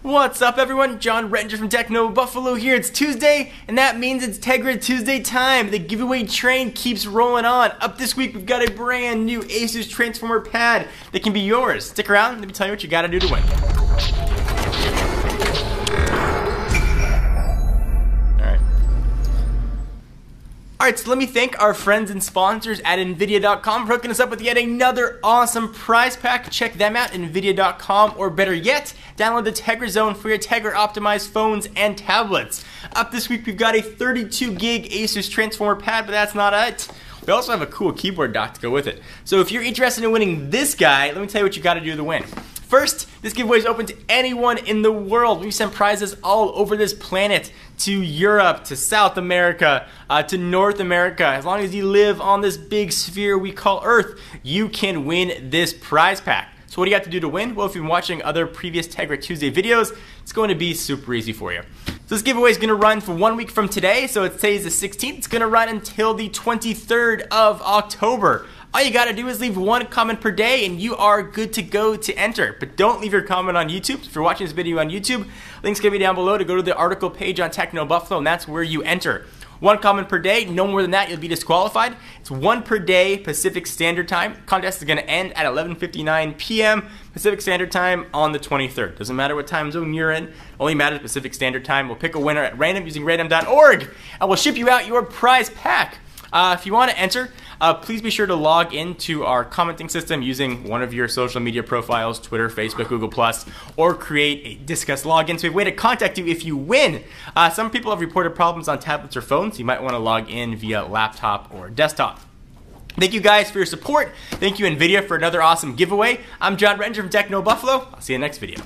What's up everyone, John Rettinger from Techno Buffalo here. It's Tuesday, and that means it's Tegra Tuesday time. The giveaway train keeps rolling on. Up this week, we've got a brand new Asus Transformer Pad that can be yours. Stick around, let me tell you what you gotta do to win. Alright, so let me thank our friends and sponsors at NVIDIA.com for hooking us up with yet another awesome prize pack. Check them out, NVIDIA.com, or better yet, download the Tegra Zone for your Tegra optimized phones and tablets. Up this week, we've got a 32 gig Asus Transformer Pad, but that's not it. We also have a cool keyboard dock to go with it. So if you're interested in winning this guy, let me tell you what you gotta do to win. First, this giveaway is open to anyone in the world. We send prizes all over this planet, to Europe, to South America, to North America. As long as you live on this big sphere we call Earth, you can win this prize pack. So what do you have to do to win? Well, if you've been watching other previous Tegra Tuesday videos, it's going to be super easy for you. So this giveaway is going to run for 1 week from today, so today's the 16th. It's going to run until the 23rd of October. All you gotta do is leave one comment per day and you are good to go to enter. But don't leave your comment on YouTube. If you're watching this video on YouTube, link's gonna be down below to go to the article page on Techno Buffalo, and that's where you enter. One comment per day, no more than that, you'll be disqualified. It's one per day Pacific Standard Time. Contest is gonna end at 11:59 p.m. Pacific Standard Time on the 23rd. Doesn't matter what time zone you're in, only matters Pacific Standard Time. We'll pick a winner at random using random.org, and we'll ship you out your prize pack. If you want to enter, please be sure to log into our commenting system using one of your social media profiles, Twitter, Facebook, Google+, or create a Disqus login so we have a way to contact you if you win. Some people have reported problems on tablets or phones. You might want to log in via laptop or desktop. Thank you guys for your support. Thank you NVIDIA for another awesome giveaway. I'm John Rettinger from Techno Buffalo. I'll see you in the next video.